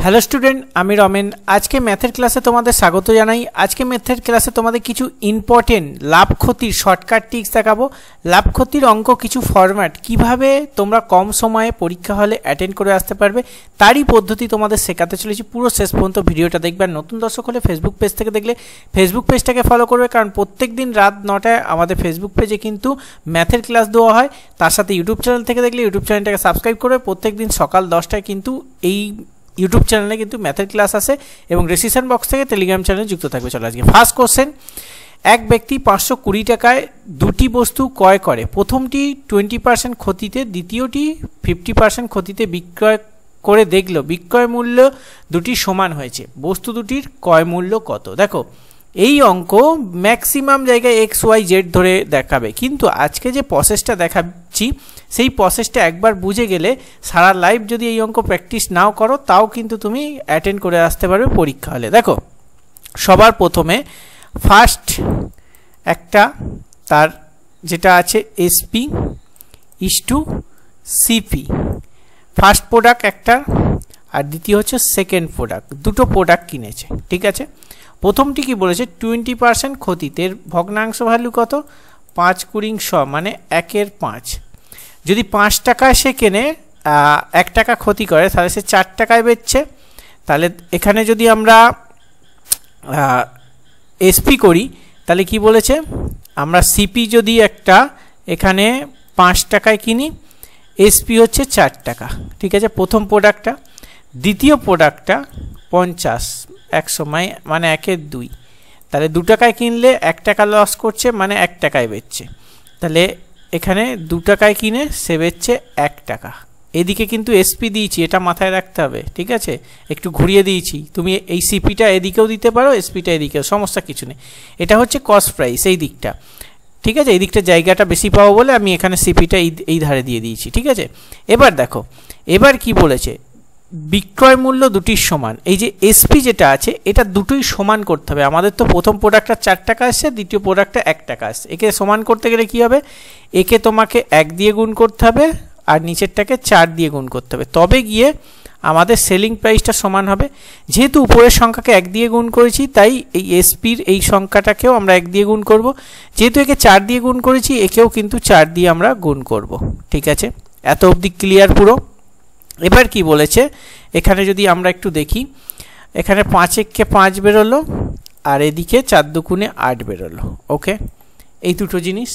Hello student आमी रमेन आज के मैथर क्लासे तुम्हारे स्वागत जानाई। आज के मैथर क्लासे तुम्हारे किछु इम्पोर्टेंट लाभ क्षतिर शर्टकाट टिक्स देखाबो। लाभ क्षतिर अंक किछु फर्मेट किभाबे तोमरा कम समय परीक्षा हले अटेंड करे आसते पारबे तारই पद्धति तुम्हारे शेखाते चलेछि। पुरो शेष पर्यन्त भिडियोटा देखबे। नतून दर्शक हले फेसबुक पेज थेके देखले फेसबुक पेजटाके फलो करबे, कारण प्रत्येक दिन रात 9टाय आमादेर फेसबुक पेजे किन्तु मैथर क्लास देওয়া হয়। तार साथे यूट्यूब चैनल थेके देखले यूट्यूब चैनलटाके साबस्क्राइब करबे। प्रत्येक दिन सकाल 10टाय किन्तु এই यूट्यूब चैनले किन्तु मैथर क्लास आसे एवं डिस्क्रिप्शन बक्स থেকে टेलिग्राम चैनल जुक्त থাকবে। চলো আজকে ফার্স্ট কোশ্চেন। এক ব্যক্তি 520 টাকায় দুটি বস্তু ক্রয় করে। প্রথমটি 20% ক্ষতিতে, দ্বিতীয়টি 50% ক্ষতিতে বিক্রয় করে দেখলো বিক্রয় মূল্য দুটি সমান হয়েছে। বস্তু দুটির ক্রয় মূল্য কত? দেখো এই অঙ্ক ম্যাক্সিমাম জায়গায় এক্স ওয়াই জেড ধরে দেখাবে, কিন্তু আজকে যে প্রসেসটা দেখাচ্ছি সেই প্রসেসটা একবার বুঝে গেলে সারা লাইফ যদি এই অঙ্ক প্র্যাকটিস নাও করো তাও কিন্তু তুমি অ্যাটেন্ড করে আসতে পারবে পরীক্ষা হলে। দেখো সবার প্রথমে ফার্স্ট একটা তার যেটা আছে SP is to CP, first product একটা আর দ্বিতীয় হচ্ছে সেকেন্ড প্রোডাক্ট, দুটো প্রোডাক্ট কিনেছে। ঠিক আছে, প্রথমটি কি বলেছে 20% ক্ষতিতে, ভগ্নাংশ ভ্যালু কত 5 × 100 মানে 1/5। যদি 5 টাকায় সে কেনে 1 টাকা ক্ষতি করে তাহলে সে 4 টাকায় বেচছে। তাহলে এখানে যদি আমরা এসপি করি তাহলে কি বলেছে, আমরা সিপি যদি একটা এখানে 5 টাকায় কিনি, এসপি হচ্ছে 4 টাকা। ঠিক আছে, প্রথম প্রোডাক্টটা। দ্বিতীয় প্রোডাক্টটা 50 100 মানে 1/2, তাহলে 2 টাকায় কিনলে 1 টাকা লস করছে মানে 1 টাকায় বেচছে। তাহলে এখানে 2 টাকায় কিনে সে বেচছে 1 টাকা। এদিকে কিন্তু এসপি দিয়েছি, এটা মাথায় রাখতে হবে। ঠিক আছে, একটু ঘুরিয়ে দিয়েছি, তুমি এই সিপিটা এদিকেও দিতে পারো, এসপিটা এদিকেও, সমস্যা কিছু নেই। এটা হচ্ছে কস্ট প্রাইস এই দিকটা। ঠিক আছে, এই দিকটা জায়গাটা বেশি পাবো বলে আমি এখানে সিপিটা এই ধারে দিয়ে দিয়েছি। ঠিক আছে, এবার দেখো এবার কি বলেছে, বিক্রয় মূল্য দুটির সমান। এই যে এসপি যেটা আছে এটা দুটোই সমান করতে হবে। আমাদের তো প্রথম প্রোডাক্টটা 4 টাকা আসছে, দ্বিতীয় প্রোডাক্টটা 1 টাকা আসছে। একে সমান করতে গেলে কি হবে, একে তোমাকে 1 দিয়ে গুণ করতে হবে আর নিচেরটাকে 4 দিয়ে গুণ করতে হবে, তবে গিয়ে আমাদের সেলিং প্রাইসটা সমান হবে। যেহেতু উপরের সংখ্যাকে 1 দিয়ে গুণ করেছি তাই এই এসপির এই সংখ্যাটাকেও আমরা 1 দিয়ে গুণ করব। যেহেতু একে 4 দিয়ে গুণ করেছি একেও কিন্তু 4 দিয়ে আমরা গুণ করব। ঠিক আছে, এত অবধি ক্লিয়ার পুরো? এবার কি বলেছে এখানে যদি আমরা একটু দেখি, এখানে 5 × 5 বেরোলো আর এদিকে 4 × 2 = 8 বেরোলো। ওকে, এই দুটো জিনিস।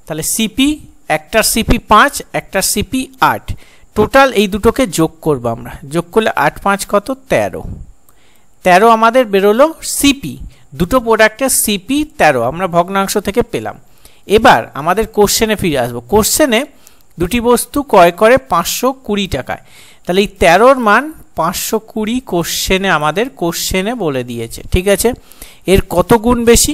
তাহলে সিপি, একটার সিপি 5 একটার সিপি 8, টোটাল এই দুটোকে যোগ করব আমরা। যোগ করলে 8 × 5 কত 13 আমাদের বেরোলো সিপি। দুটো প্রোডাক্টের সিপি 13 আমরা ভগ্নাংশ থেকে পেলাম। এবার আমাদের কোশ্চেনে ফিরে আসবো। কোশ্চেনে দুটি বস্তু ক্রয় করে 520 টাকায়, তাহলে এই 13-র মান 520 কোশ্চেনে আমাদের কোশ্চেনে বলে দিয়েছে। ঠিক আছে, এর কত গুণ বেশি,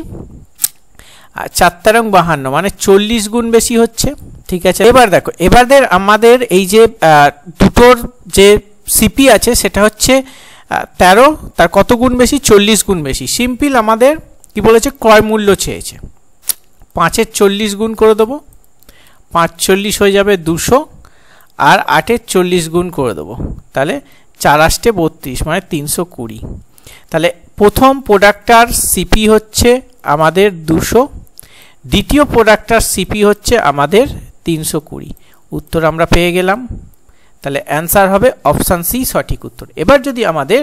4 × 52 মানে 40 গুণ বেশি হচ্ছে। ঠিক আছে, এবার দেখো এবারে আমাদের এই যে দুটোর যে সিপি আছে সেটা হচ্ছে 13, তার কত গুণ বেশি 40 গুণ বেশি। সিম্পল আমাদের কি বলেছে, ক্রয় মূল্য চেয়েছে। 5-এর 40 গুণ করে দেবো, 5 × 40 হয়ে যাবে 200 আর 8-এর 40 গুণ করে দেবো, তাহলে 4 × 8 = 32 মানে 320। তাহলে প্রথম প্রোডাক্টটার সিপি হচ্ছে আমাদের 200, দ্বিতীয় প্রোডাক্টটার সিপি হচ্ছে আমাদের 320। উত্তর আমরা পেয়ে গেলাম। তাহলে অ্যান্সার হবে অপশান সি সঠিক উত্তর। এবার যদি আমাদের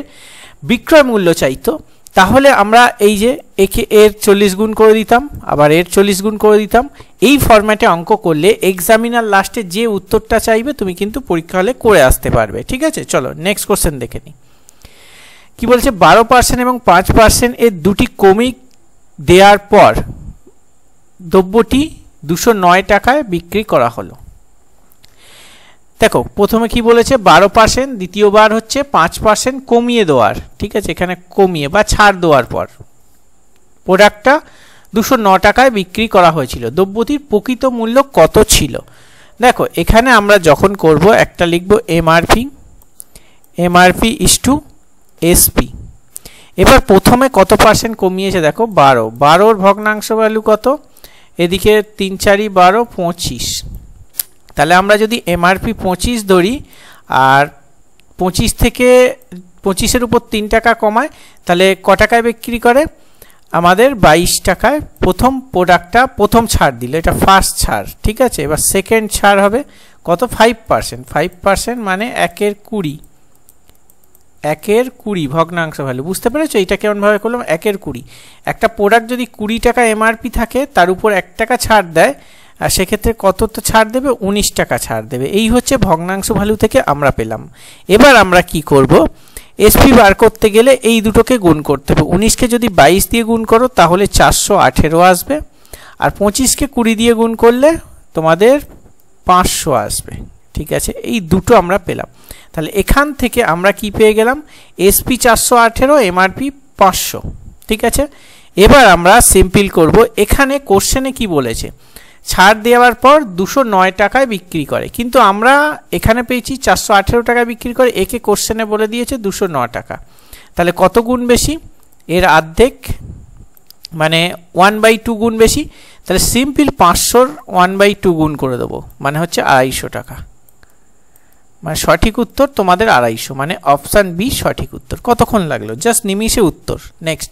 বিক্রয় মূল্য চাইতো তাহলে আমরা এই যে একে এর 40 গুণ করে দিতাম, আবার এর 40 গুণ করে দিতাম। এই ফরম্যাটে অঙ্ক করলে এক্সামিনার লাস্টে যে উত্তরটা চাইবে তুমি কিন্তু পরীক্ষা হলে করে আসতে পারবে। ঠিক আছে, চলো নেক্সট কোশ্চেন দেখে নিই। কি বলছে, 12% এবং 5% এর দুটি কমিক দেওয়ার পর দ্রব্যটি 209 টাকায় বিক্রি করা হলো। দেখো প্রথমে কি বলেছে 12%, দ্বিতীয়বার হচ্ছে 5% কমিয়ে দেওয়ার। ঠিক আছে, এখানে কমিয়ে বা ছাড় দেওয়ার পর প্রোডাক্টটা 209 টাকায় বিক্রি করা হয়েছিল। দ্রব্যটির প্রকৃত মূল্য কত ছিল? দেখো এখানে আমরা যখন করব একটা লিখব এমআরপি ইস টু এসপি। এবার প্রথমে কত পার্সেন্ট কমিয়েছে দেখো 12-র ভগ্নাংশ ভ্যালু কত, এদিকে 3 × 4 = 12 25। তাহলে আমরা যদি এমআরপি 25 ধরি আর 25 থেকে 25-এর উপর 3 টাকা কমায়, তাহলে ক টাকায় বিক্রি করে? আমাদের 22 টাকায় প্রথম প্রোডাক্টটা প্রথম ছাড় দিল, এটা ফার্স্ট ছাড়, ঠিক আছে। এবার সেকেন্ড ছাড় হবে কত? 5%। 5% মানে 1-এর 20, 1-এর 20 ভগ্নাংশ ভ্যালু, বুঝতে পেরেছো? এইটা কেমনভাবে করলাম? 1-এর 20। একটা প্রোডাক্ট যদি 20 টাকা এমআরপি থাকে, তার উপর 1 টাকা ছাড় দেয়, আর সেক্ষেত্রে কত তো ছাড় দেবে? 19 টাকা ছাড় দেবে। এই হচ্ছে ভগ্নাংশ ভ্যালু থেকে আমরা পেলাম। এবার আমরা কি করব? এসপি বার করতে গেলে এই দুটোকে গুণ করতে হবে। 19কে যদি 22 দিয়ে গুণ করো তাহলে 418 আসবে, আর 25কে 20 দিয়ে গুণ করলে তোমাদের 500 আসবে, ঠিক আছে। এই দুটো আমরা পেলাম। তাহলে এখান থেকে আমরা কি পেয়ে গেলাম? এসপি 418, এমআরপি 500, ঠিক আছে। এবার আমরা সিম্পল করব। এখানে কোশ্চেনে কি বলেছে? ছাড় দেওয়ার পর 209 টাকায় বিক্রি করে, কিন্তু আমরা এখানে পেয়েছি 418 টাকায় বিক্রি করে, একে কোশ্চেনে বলে দিয়েছে 209 টাকা। তাহলে কত গুণ বেশি? এর অর্ধেক, মানে 1/2 গুণ বেশি। তাহলে সিম্পল 500-র 1/2 গুণ করে দেবো, মানে হচ্ছে 250 টাকা। মানে সঠিক উত্তর তোমাদের 250, মানে অপশান বি সঠিক উত্তর। কতক্ষণ লাগলো? জাস্ট নিমিষে উত্তর। নেক্সট,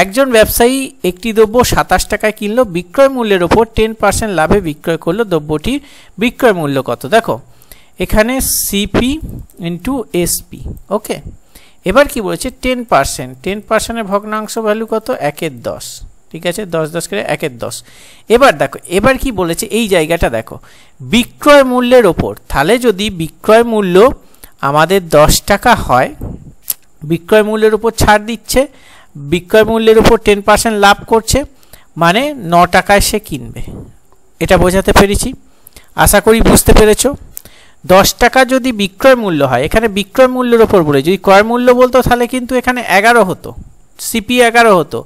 একজন ব্যবসায়ী একটি দ্রব্য 27 টাকায় কিনলো, বিক্রয় মূল্যের ওপর 10% লাভে বিক্রয় করলো। দ্রব্যটির বিক্রয় মূল্য কত? দেখো এখানে সিপি ইন্টু এসপি, ওকে। এবার কি বলেছে? 10%, 10%-এর ভগ্নাংশ ভ্যালু কত? 1-এর 10, ঠিক আছে। 10 10 করে 1-এর 10। এবার দেখো, এবার কি বলেছে? এই জায়গাটা দেখো, বিক্রয় মূল্যের ওপর। তাহলে যদি বিক্রয় মূল্য আমাদের 10 টাকা হয়, বিক্রয় মূল্যের উপর ছাড় দিচ্ছে, বিক্রয় মূল্যের উপর 10% লাভ করছে, মানে 9 টাকায় সে কিনবে। এটা বোঝাতে পেরেছি? আশা করি বুঝতে পেরেছো। 10 টাকা যদি বিক্রয় মূল্য হয়, এখানে বিক্রয় মূল্যের ওপর বলে, যদি ক্রয় মূল্য বলতো তাহলে কিন্তু এখানে 11 হতো, সিপি 11 হতো,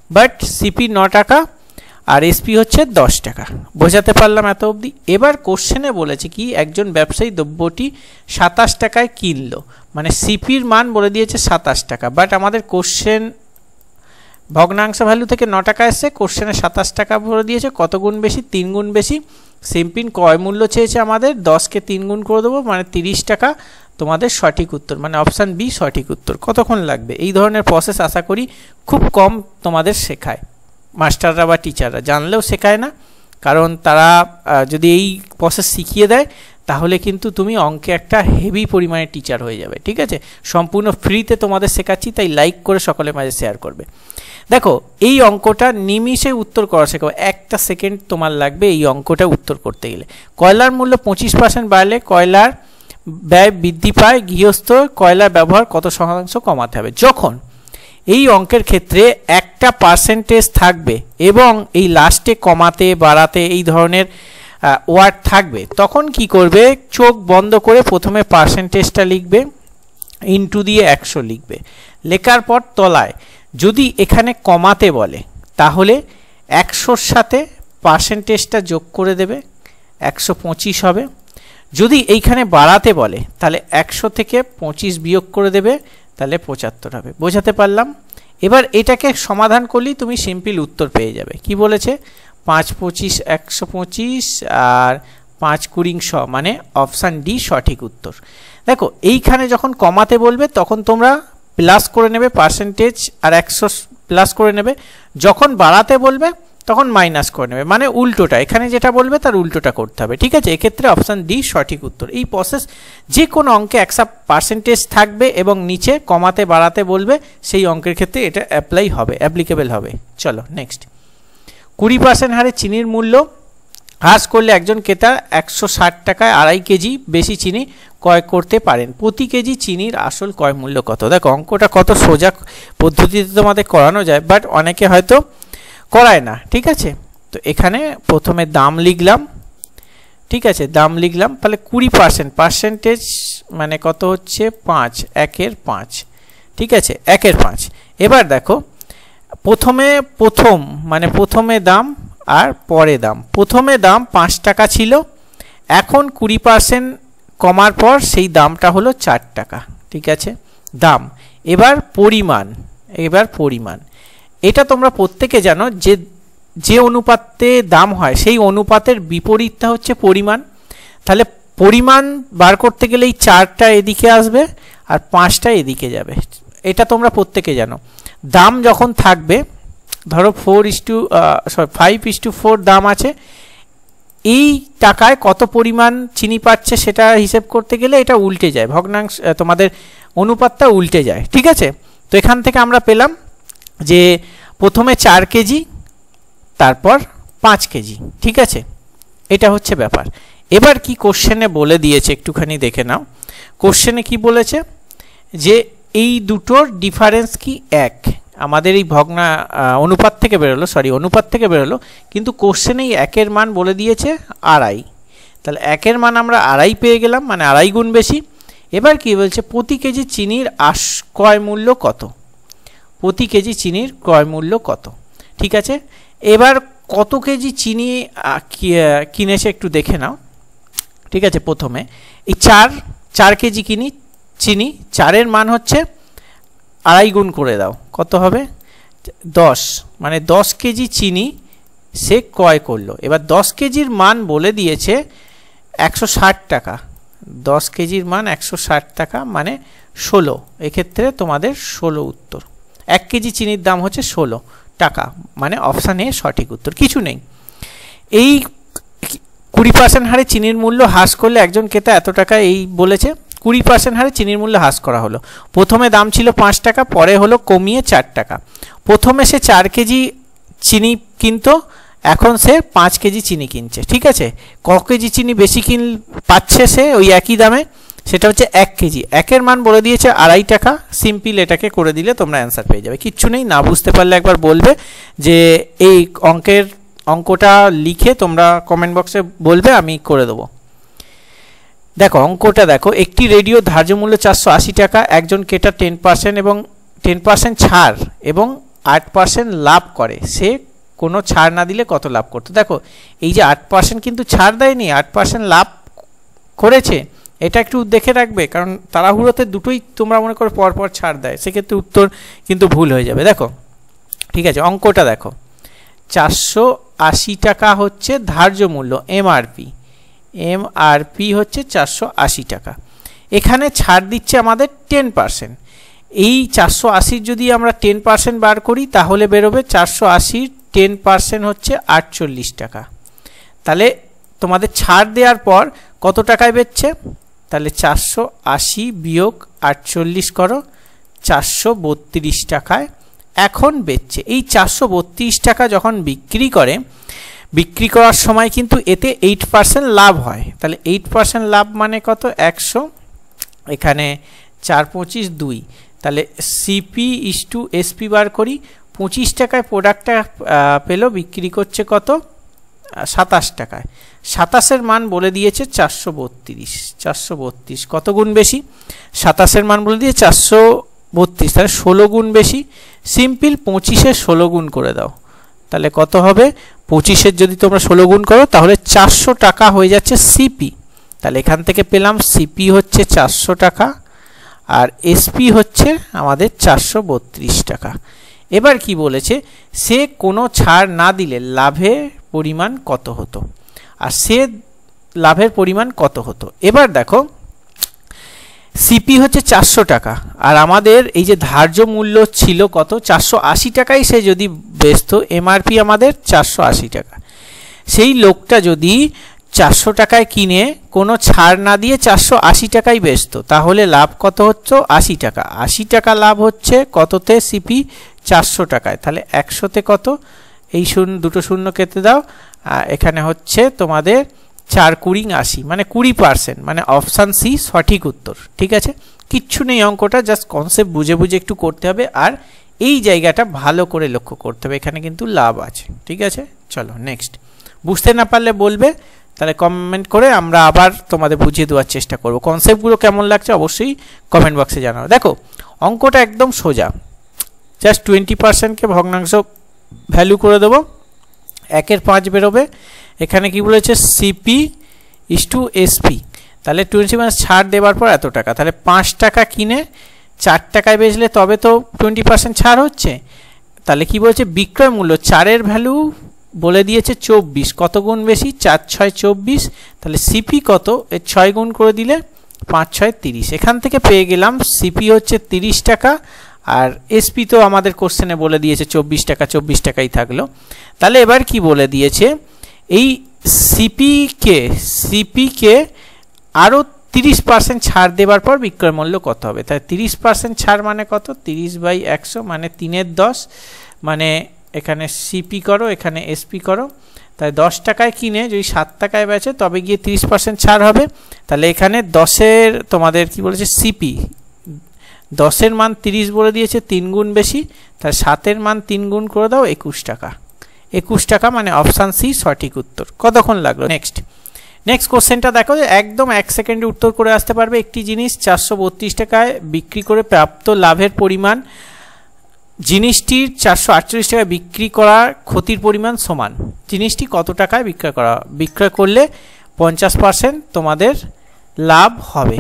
বাট সিপি 9 টাকা আর এসপি হচ্ছে 10 টাকা। বোঝাতে পারলাম এত অবধি? এবার কোশ্চেনে বলেছে কি? একজন ব্যবসায়ী দ্রব্যটি 27 টাকায় কিনলো, মানে সিপির মান বলে দিয়েছে 27 টাকা, বাট আমাদের কোশ্চেন ভগ্নাংশ ভ্যালু থেকে 9 টাকা এসছে, কোশ্চেনে 27 টাকা বলে দিয়েছে। কত গুণ বেশি? 3 গুণ বেশি। সিম্পিন ক্রয় মূল্য চেয়েছে আমাদের, 10কে 3 গুণ করে দেবো, মানে 30 টাকা তোমাদের সঠিক উত্তর, মানে অপশান বি সঠিক উত্তর। কতক্ষণ লাগবে? এই ধরনের প্রসেস আশা করি খুব কম তোমাদের শেখায় মাস্টাররা বা টিচাররা, জানলেও শেখায় না, কারণ তারা যদি এই প্রসেস শিখিয়ে দেয় তাহলে কিন্তু তুমি অঙ্কে একটা হেভি পরিমাণে টিচার হয়ে যাবে, ঠিক আছে। সম্পূর্ণ ফ্রিতে তোমাদের শেখাচ্ছি, তাই লাইক করে সকলের মাঝে শেয়ার করবে। দেখো এই অঙ্কটা নিমিষে উত্তর করা শেখাবো, 1টা সেকেন্ড তোমার লাগবে এই অঙ্কটা উত্তর করতে গেলে। কয়লার মূল্য 25% বাড়লে কয়লার ব্যয় বৃদ্ধি পায়, গৃহস্থ কয়লার ব্যবহার কত শতাংশ কমাতে হবে? যখন এই অঙ্কের ক্ষেত্রে একটা পার্সেন্টেজ থাকবে এবং এই লাস্টে কমাতে বাড়াতে এই ধরনের ওয়ার্ড থাকবে, তখন কি করবে? চোখ বন্ধ করে প্রথমে পার্সেন্টেজটা লিখবে, ইনটু দিয়ে 100 লিখবে। লেখার পর তলায় যদি এখানে কমাতে বলে তাহলে 100-র সাথে পার্সেন্টেজটা যোগ করে দেবে, 125 হবে। যদি এইখানে বাড়াতে বলে তাহলে 100 থেকে 25 বিয়োগ করে দেবে, তাহলে 75 হবে। বোঝাতে পারলাম? এবার এটাকে সমাধান করলেই তুমি সিম্পল উত্তর পেয়ে যাবে। কি বলেছে? 5 25 125 আর 5 20 100, মানে অপশান ডি সঠিক উত্তর। দেখো এইখানে যখন কমাতে বলবে তখন তোমরা প্লাস করে নেবে পার্সেন্টেজ আর 100 প্লাস করে নেবে, যখন বাড়াতে বলবে তখন মাইনাস করে নেবে, মানে উল্টোটা, এখানে যেটা বলবে তার উল্টোটা করতে হবে, ঠিক আছে। এক্ষেত্রে অপশান ডি সঠিক উত্তর। এই প্রসেস যে কোনো অঙ্কে একটা পার্সেন্টেজ থাকবে এবং নিচে কমাতে বাড়াতে বলবে, সেই অঙ্কের ক্ষেত্রে এটা অ্যাপ্লাই হবে, অ্যাপ্লিকেবল হবে। চলো নেক্সট। 20% হারে চিনির মূল্য হ্রাস করলে একজন ক্রেতা 160 টাকায় 2.5 কেজি বেশি চিনি ক্রয় করতে পারেন। প্রতি কেজি চিনির আসল ক্রয় মূল্য কত? দেখো অঙ্কটা কত সোজা পদ্ধতিতে তোমাদের করানো যায়, বাট অনেকে হয়তো করায় না, ঠিক আছে। তো এখানে প্রথমে দাম লিখলাম, ঠিক আছে, দাম লিখলাম। তাহলে 20% পার্সেন্টেজ মানে কত হচ্ছে? 5, 1-এর 5, ঠিক আছে, 1-এর 5। এবার দেখো প্রথমে দাম আর পরে দাম। প্রথমে দাম 5 টাকা ছিল, এখন 20% কমার পর সেই দামটা হলো 4 টাকা, ঠিক আছে, দাম। এবার পরিমাণ, এটা তোমরা প্রত্যেকে জানো যে অনুপাতে দাম হয় সেই অনুপাতের বিপরীতটা হচ্ছে পরিমাণ। তাহলে পরিমাণ বার করতে গেলে এই 4টা এদিকে আসবে আর 5টা এদিকে যাবে, এটা তোমরা প্রত্যেকে জানো। দাম যখন থাকবে ধরো 5:4 দাম আছে, এই টাকায় কত পরিমাণ চিনি পাচ্ছে সেটা হিসেব করতে গেলে এটা উল্টে যায়, ভগ্নাংশ তোমাদের অনুপাতটা উল্টে যায়, ঠিক আছে। তো এখান থেকে আমরা পেলাম যে প্রথমে 4 কেজি, তারপর 5 কেজি, ঠিক আছে। এটা হচ্ছে ব্যাপার। এবার কি কোশ্চেনে বলে দিয়েছে একটুখানি দেখে নাও। কোশ্চেনে কি বলেছে যে এই দুটোর ডিফারেন্স কি 1, আমাদের এই অনুপাত থেকে বেরোলো, কিন্তু কোশ্চেনে এই 1-এর মান বলে দিয়েছে 2.5, তাহলে 1-এর মান আমরা 2.5 পেয়ে গেলাম, মানে 2.5 গুণ বেশি। এবার কি বলছে, প্রতি কেজি চিনির ক্রয় মূল্য কত, প্রতি কেজি চিনির ক্রয় মূল্য কত, ঠিক আছে। এবার কত কেজি চিনি কিনেছে একটু দেখে নাও, ঠিক আছে। প্রথমে এই 4 কেজি চিনি, 4-এর মান হচ্ছে 2.5 গুণ করে দাও, কত হবে 10, মানে 10 কেজি চিনি সে ক্রয় করলো। এবার 10 কেজির মান বলে দিয়েছে 160 টাকা, 10 কেজির মান 160 টাকা, মানে 16, এক্ষেত্রে তোমাদের 16 উত্তর। 1 কেজি চিনির দাম হচ্ছে 16 টাকা, মানে অপশান এ সঠিক উত্তর, কিছু নেই। এই 20% হারে চিনির মূল্য হ্রাস করলে একজন ক্রেতা এত টাকা, এই বলেছে 20% হারে চিনির মূল্য হ্রাস করা হলো। প্রথমে দাম ছিল 5 টাকা, পরে হলো কমিয়ে 4 টাকা। প্রথমে সে 4 কেজি চিনি কিনতো, এখন সে 5 কেজি চিনি কিনছে, ঠিক আছে। ক কেজি চিনি বেশি পাচ্ছে সে ওই একই দামে, সেটা হচ্ছে 1 কেজি। 1-এর মান বলে দিয়েছে 2.5 টাকা, সিম্পল এটাকে করে দিলে তোমরা অ্যান্সার পেয়ে যাবে, কিচ্ছু নেই। না বুঝতে পারলে একবার বলবে যে এই অঙ্কটা লিখে তোমরা কমেন্ট বক্সে বলবে, আমি করে দেবো। দেখো অঙ্কটা দেখো, একটি রেডিও ধার্য মূল্য 480 টাকা, একজন ক্রেতা 10% এবং 10% ছাড় এবং 8% লাভ করে, সে কোনো ছাড় না দিলে কত লাভ করতো। দেখো এই যে 8% কিন্তু ছাড় দেয়নি, 8% লাভ করেছে, এটা একটু দেখে রাখবে, কারণ তাড়াহুড়োতে দুটোই তোমরা মনে করো পরপর ছাড় দেয়, সেক্ষেত্রে উত্তর কিন্তু ভুল হয়ে যাবে। দেখো ঠিক আছে, অঙ্কটা দেখো, 480 টাকা হচ্ছে ধার্য মূল্য, এমআরপি হচ্ছে 480 টাকা। এখানে ছাড় দিচ্ছে আমাদের 10%। এই 480 যদি আমরা 10% বার করি তাহলে বেরোবে 480 10% হচ্ছে 48 টাকা। তাহলে তোমাদের ছাড় দেওয়ার পর কত টাকায় বেচছে, তাহলে 480 বিয়োগ 48 করো, 432 টাকায় এখন বেচছে। এই 432 টাকা যখন বিক্রি করার সময় কিন্তু এতে 8% লাভ হয়, তাহলে 8% লাভ মানে কত, 100, এখানে 4 25 2, তাহলে সিপি ইসটু এসপি বার করি। 25 টাকায় প্রোডাক্টটা পেলো, বিক্রি করছে কত, 27 টাকায়। 27-এর মান বলে দিয়েছে 432, কত গুণ বেশি, 27-এর মান বলে দিয়ে 432, তাহলে 16 গুণ বেশি। সিম্পল 25-এর 16 গুণ করে দাও, তাহলে কত হবে, 25-এর যদি তোমরা 16 গুণ করো তাহলে 400 টাকা হয়ে যাচ্ছে সিপি। তাহলে এখান থেকে পেলাম সিপি হচ্ছে 400 টাকা আর এসপি হচ্ছে আমাদের 432 টাকা। এবার কি বলেছে, সে কোনো ছাড় না দিলে লাভের পরিমাণ কত হতো, আর সে লাভের পরিমাণ কত হতো। এবার দেখো সিপি হচ্ছে 400 টাকা, আর আমাদের এই যে ধার্য মূল্য ছিল কত, 480 টাকায় সে যদি বেচতো, এমআরপি আমাদের 480 টাকা। সেই লোকটা যদি 400 টাকায় কিনে কোনো ছাড় না দিয়ে 480 টাকায় বেচতো, তাহলে লাভ কত হচ্ছে, 80 টাকা। 80 টাকা লাভ হচ্ছে কততে, সিপি 400 টাকায়। তাহলে 100-তে কত, এই দুটো শূন্য কেটে দাও, এখানে হচ্ছে তোমাদের 4 20 80, মানে 20%, মানে অপশান সি সঠিক উত্তর। ঠিক আছে, কিচ্ছু নেই, অঙ্কটা জাস্ট কনসেপ্ট বুঝে বুঝে একটু করতে হবে, আর এই জায়গাটা ভালো করে লক্ষ্য করতে হবে, এখানে কিন্তু লাভ আছে। ঠিক আছে, চলো নেক্সট। বুঝতে না পারলে বলবে, তাহলে কমেন্ট করে আমরা আবার তোমাদের বুঝিয়ে দেওয়ার চেষ্টা করব। কনসেপ্টগুলো কেমন লাগছে অবশ্যই কমেন্ট বক্সে জানাও। দেখো অঙ্কটা একদম সোজা, জাস্ট 20%কে ভগ্নাংশ ভ্যালু করে দেবো, 1-এর 5 বেরোবে। এখানে কি বলেছে, সিপি ইসটু এসপি, তাহলে 20% ছাড় দেওয়ার পর এত টাকা, তাহলে 5 টাকা কিনে 4 টাকায় বেচলে তবে তো 20% ছাড় হচ্ছে। তাহলে কি বলছে, বিক্রয় মূল্য 4-এর ভ্যালু বলে দিয়েছে 24, কত গুণ বেশি, 4 6 24, তাহলে সিপি কত, এর 6 গুণ করে দিলে 5 6 30, এখান থেকে পেয়ে গেলাম সিপি হচ্ছে 30 টাকা, আর এসপি তো আমাদের কোশ্চেনে বলে দিয়েছে 24 টাকা, 24 টাকাই থাকলো। তাহলে এবার কি বলে দিয়েছে, এই সিপিকে আরও 30% ছাড় দেওয়ার পর বিক্রয় মূল্য কত হবে। তাই 30% ছাড় মানে কত, 30/100 মানে 3/10, মানে এখানে সিপি করো এখানে এসপি করো, তাই 10 টাকায় কিনে যদি 7 টাকায় বেচে তবে গিয়ে 30% ছাড় হবে। তাহলে এখানে 10-এর তোমাদের কি বলেছে সিপি, 10-এর মান 30 বলে দিয়েছে, 3 গুণ বেশি, তাহলে 7-এর মান 3 গুণ করে দাও 21 টাকা। 21 টাকা মানে অপশান সি সঠিক উত্তর। কতক্ষণ লাগলো? নেক্সট কোশ্চেনটা দেখো, যে একদম 1 সেকেন্ডে উত্তর করে আসতে পারবে। একটি জিনিস 432 টাকায় বিক্রি করে প্রাপ্ত লাভের পরিমাণ জিনিসটির 448 টাকায় বিক্রি করার ক্ষতির পরিমাণ সমান। জিনিসটি কত টাকায় বিক্রয় করলে 50% তোমাদের লাভ হবে।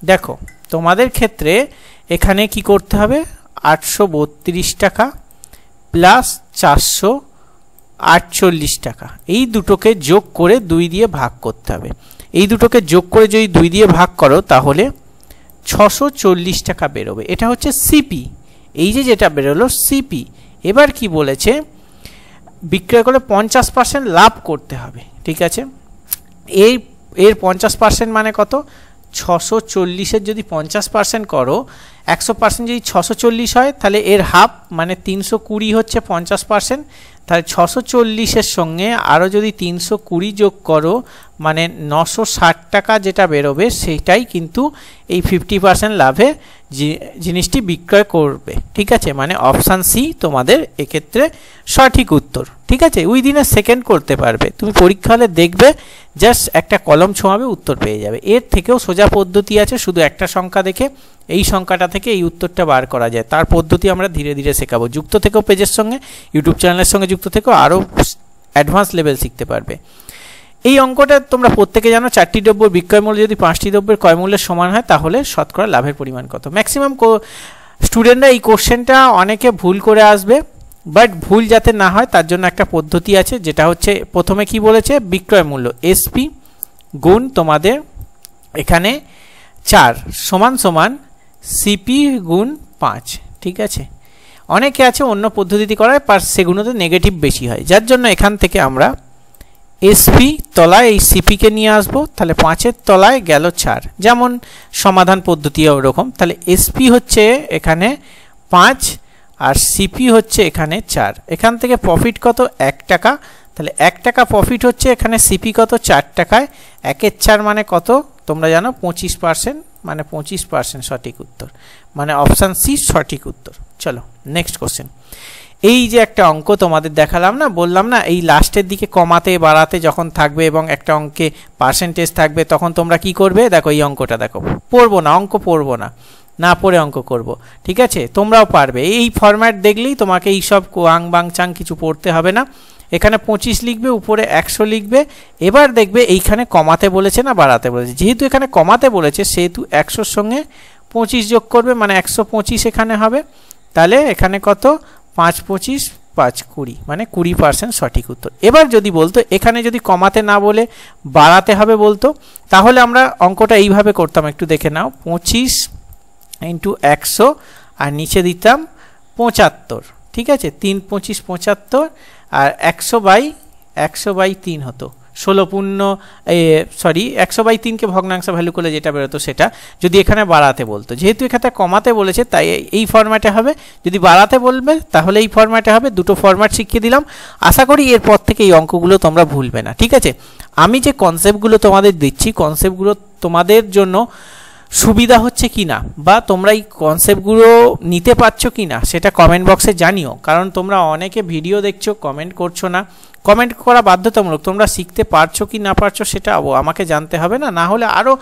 দেখো তোমাদের ক্ষেত্রে এখানে কি করতে হবে, 832 টাকা প্লাস 448 টাকা, এই দুটোকে যোগ করে 2 দিয়ে ভাগ করতে হবে। এই দুটোকে যোগ করে যদি 2 দিয়ে ভাগ করো তাহলে 640 টাকা বেরোবে। এটা হচ্ছে সিপি, এই যে যেটা বেরোলো সিপি। এবার কি বলেছে, বিক্রয় করে 50% লাভ করতে হবে। ঠিক আছে, এর 50% মানে কত, 640-এর যদি 50% করো, 100% যদি 640 হয় তাহলে এর হাফ মানে 320 হচ্ছে 50%। তাহলে 640-এর সঙ্গে আরও যদি 320 যোগ করো মানে 960 টাকা যেটা বেরোবে, সেটাই কিন্তু এই 50% লাভে জিনিসটি বিক্রয় করবে। ঠিক আছে, মানে অপশান সি তোমাদের এক্ষেত্রে সঠিক উত্তর। ঠিক আছে, উইদিন এ সেকেন্ড করতে পারবে। তুমি পরীক্ষা হলে দেখবে জাস্ট একটা কলম ছোঁয়াবে উত্তর পেয়ে যাবে। এর থেকেও সোজা পদ্ধতি আছে, শুধু একটা সংখ্যা দেখে এই সংখ্যাটা থেকে এই উত্তরটা বার করা যায়। তার পদ্ধতি আমরা ধীরে ধীরে শেখাবো। যুক্ত থেকেও পেজের সঙ্গে, ইউটিউব চ্যানেলের সঙ্গে যুক্ত থেকেও আরও অ্যাডভান্স লেভেল শিখতে পারবে। এই অঙ্কটা তোমরা প্রত্যেকে জানো, 4টি দ্রব্যের বিক্রয় মূল্য যদি 5টি দ্রব্যের ক্রয় মূল্যের সমান হয় তাহলে শতকরা লাভের পরিমাণ কত। ম্যাক্সিমাম স্টুডেন্টরা এই কোশ্চেনটা অনেকে ভুল করে আসবে, বাট ভুল যাতে না হয় তার জন্য একটা পদ্ধতি আছে, যেটা হচ্ছে প্রথমে কি বলেছে, বিক্রয় মূল্য এসপি গুণ তোমাদের এখানে 4 সমান সমান সিপি গুণ 5। ঠিক আছে, অনেকে আছে অন্য পদ্ধতিতে করায়, পার সেগুলোতে নেগেটিভ বেশি হয়, যার জন্য এখান থেকে আমরা এসপি তলায় এই সিপিকে নিয়ে আসবো। তাহলে 5-এর তলায় গেল 4, যেমন সমাধান পদ্ধতি ওরকম। তাহলে এসপি হচ্ছে এখানে 5 আর সিপি হচ্ছে এখানে 4। এখান থেকে প্রফিট কত, 1 টাকা। তাহলে 1 টাকা প্রফিট হচ্ছে, এখানে সিপি কত, 4 টাকায়। 1-এর 4 মানে কত তোমরা জানো, 25%, মানে 25% সঠিক উত্তর, মানে অপশান সি সঠিক উত্তর। চলো নেক্সট কোশ্চেন। এই যে একটা অঙ্ক তোমাদের দেখালাম না, বললাম না এই লাস্টের দিকে কমাতে বাড়াতে যখন থাকবে এবং একটা অঙ্কে পার্সেন্টেজ থাকবে, তখন তোমরা কি করবে, দেখো এই অঙ্কটা দেখো, পড়বো না অঙ্ক, পড়বো না, না পড়ে অঙ্ক করব। ঠিক আছে, তোমরাও পারবে। এই ফরম্যাট দেখলেই তোমাকে এই সব কোয়াং বাং চাং কিছু পড়তে হবে না। এখানে 25 লিখবে, উপরে 100 লিখবে। এবার দেখবে এইখানে কমাতে বলেছে না বাড়াতে বলেছে, যেহেতু এখানে কমাতে বলেছে সেহেতু 100-র সঙ্গে 25 যোগ করবে, মানে 125 এখানে হবে। তাহলে এখানে কত, 5 25 5 20, মানে 20% সঠিক উত্তর। এবার যদি বলতো এখানে যদি কমাতে না বলে বাড়াতে হবে বলতো, তাহলে আমরা অঙ্কটা এইভাবে করতাম, একটু দেখে নাও। 25 × 100 আর নিচে দিতাম 75। ঠিক আছে, 3 25 75, আর 100/3 হতো 100/3কে ভগ্নাংশ ভ্যালু করলে যেটা বেরোতো সেটা, যদি এখানে বাড়াতে বলতো। যেহেতু এখানে কমাতে বলেছে তাই এই ফরম্যাটে হবে, যদি বাড়াতে বলবে তাহলে এই ফরম্যাটে হবে। দুটো ফরম্যাট শিখিয়ে দিলাম, আশা করি এরপর থেকে এই অঙ্কগুলো তোমরা ভুলবে না। ঠিক আছে, আমি যে কনসেপ্টগুলো তোমাদের দিচ্ছি, কনসেপ্টগুলো তোমাদের জন্য সুবিধা হচ্ছে কি না, বা তোমরা এই কনসেপ্টগুলো নিতে পারছো কি না সেটা কমেন্ট বক্সে জানিও। কারণ তোমরা অনেকে ভিডিও দেখছো, কমেন্ট করছো না। কমেন্ট করা বাধ্যতামূলক, তোমরা শিখতে পারছো কি না পারছো সেটা আমাকে জানতে হবে না। না হলে আরও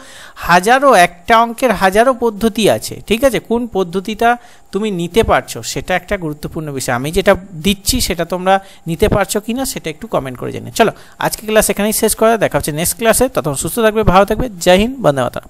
হাজারো, একটা অঙ্কের হাজারো পদ্ধতি আছে। ঠিক আছে, কোন পদ্ধতিটা তুমি নিতে পারছো সেটা একটা গুরুত্বপূর্ণ বিষয়। আমি যেটা দিচ্ছি সেটা তোমরা নিতে পারছো কি না সেটা একটু কমেন্ট করে জানিয়ে। চলো আজকে ক্লাস এখানেই শেষ করা, দেখা হচ্ছে নেক্সট ক্লাসে। ততক্ষণ সুস্থ থাকবে, ভালো থাকবে। জয় হিন্দ, বন্দে মাতরম।